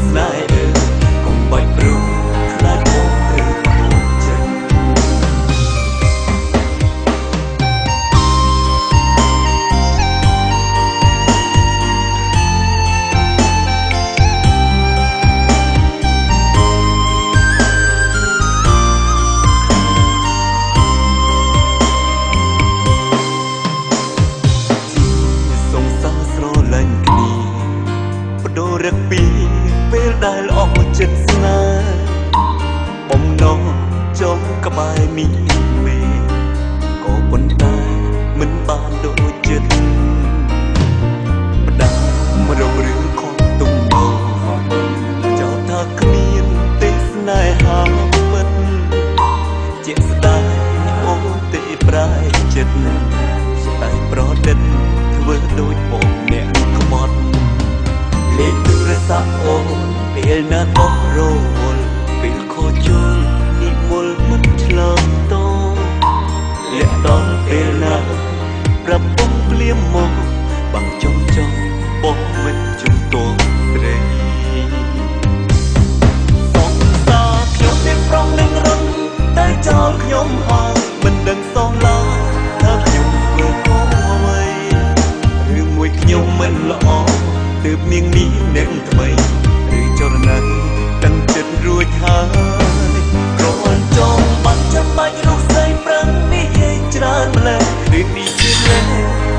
ស្នេហ៍កុំបាច់ព្រួយខ្លាចបងត្រូវខូចចិត្តរឹកពីពេលដែលអស់ចិត្តស្នេហ៍បំណងចង់ក្បែរនេះមេក៏ប៉ុន្តែមិនបានដូចចិត្តផ្ដាំរំរឿងខំទំនងចោលថាគ្មានទេស្នេហាពិតជាក់ស្ដែងអូនទេប្រែចិត្តតែប្រឌិតធ្វើដូចបងអ្នកខ្មត់លេខទូរស័ព្ទអូនពេលណាអស់រវល់ពេលខូចជុលនិមលមិនឆ្លើយតលាក់ដល់ពេលណាប្រាប់បងភ្លាមមកបាំងចង់បងមិនជំទាស់ស្រីសងសាខ្ញុំមានប្រងនឹងរត់តែចោលខ្ញុំហើយមិនដឹងសងឡើយថាខ្ញុំធ្វើខុសអ្វីរឿងមួយខ្ញុំមិនល្អទើបនាងនេះអ្នកថ្មីឬចរណៃតាំងចិត្តរួចហើយគ្រាន់ចង់បាត់ចាំបាច់រូបស្រីប្រឹងនិយាយច្រើនម្ល៉េះឬនេះជាលេ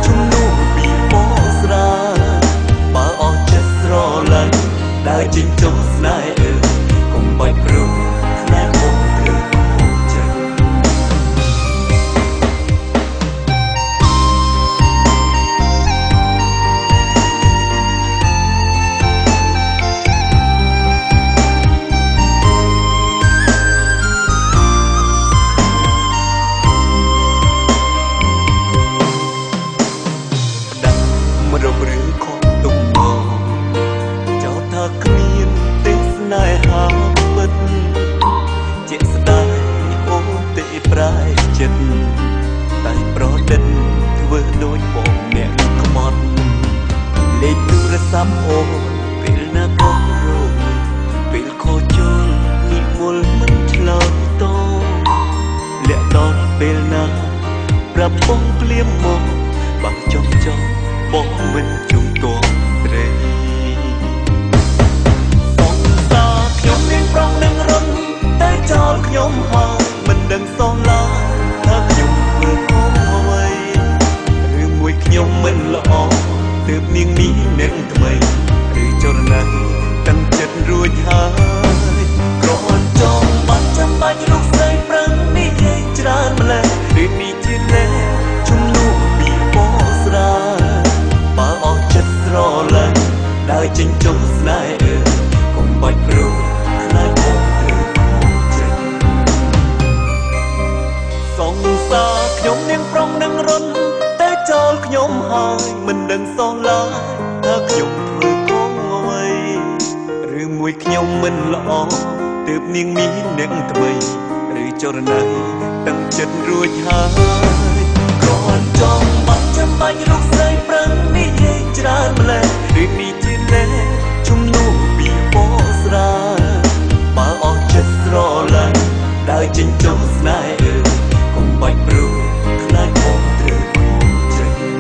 ជំនួសពីបងស្រាបើអស់ចិត្តស្រឡាញ់ដើរចេញចុះស្នេហ៍កុំបាច់ព្រួយខ្លាចបងត្រូវខូចចិត្តរំរឿងខំទំនងចោលថាគ្មានទេស្នេហាពិតជាក់ស្ដែងអូនទេប្រែចិត្តតែប្រឌិតធ្វើដូចបងអ្នកខ្មត់លេខទូរស័ព្ទអូនពេលណាក៏រងពេលខូចជុលនិមលមិនឆ្លើយតលាក់ដល់ពេលណាប្រាប់បងភ្លាមមកបាំងចង់បងមិនជំទាស់ស្រីសងសាខ្ញុំមានប្រងនឹងរត់តែចោលខ្ញុំហើយមិនដឹងសងឡើយថាខ្ញុំធ្វើខុសអ្វីរឿងមួយខ្ញុំមិនល្អទើបនាងនេះអ្នកថ្មីឬចរណៃតាំងចិត្តរួចហើយគ្រាន់ចង់បាត់ចាំបាច់រូបស្រីប្រឹងនិយាយច្រើនម្ល៉េះឬនេះជាលេជំនួសពីបងស្រាបើអស់ចិត្តស្រឡាញ់ដើរចេញចុះស្នេហ៍កុំបាច់ព្រួយខ្លាចបងត្រូវខូចចិត្តសងសាខ្ញុំនាងប្រុងនឹងរត់តែចោលខ្ញុំហើយមិនដឹងសោះឡើយថាខ្ញុំធ្វើខុសអ្វីរឿងមួយខ្ញុំមិនល្អទើបនាងនេះអ្នកថ្មីឬចរណៃតាំងចិត្តរួចហើយគ្រាន់ចង់បាត់ចាំបាច់រូបស្រីប្រឹងនិយាយច្រើនម្ល៉េះឬនេះជាលេជំនួសពីបងស្រាបើអស់ចិត្តស្រឡាញ់ដើរចេញចុះស្នេហ៍កុំបាច់ព្រួយខ្លាចបងត្រូវខូចចិត្ត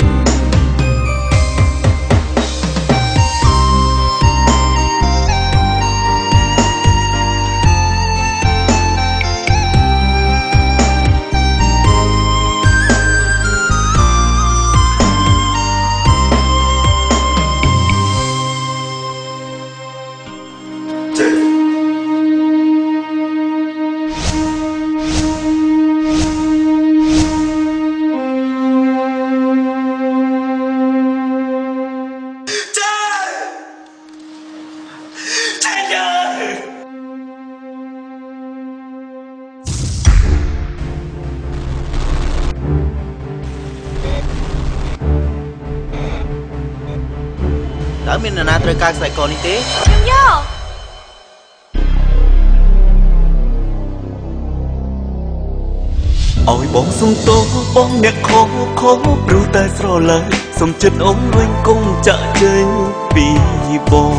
តើមាននរណាត្រូវការខ្សែកនេះទេខ្ញុំយកឲ្យបងសុំទោសបងអ្នកខុសព្រោះតែស្រឡាញ់សុំចិត្តអូនវិញកុំចាក់ចេញពីបង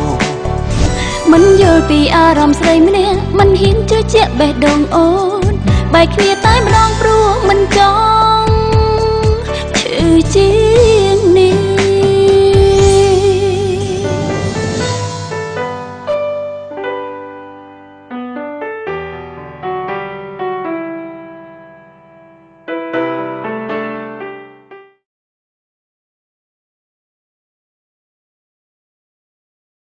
មិនយល់ពីអារម្មណ៍ស្រីម្នាក់មិនហ៊ានជឿជាក់បេះដូងអូនបែកគ្នាតែម្ដងព្រោះមិនចង់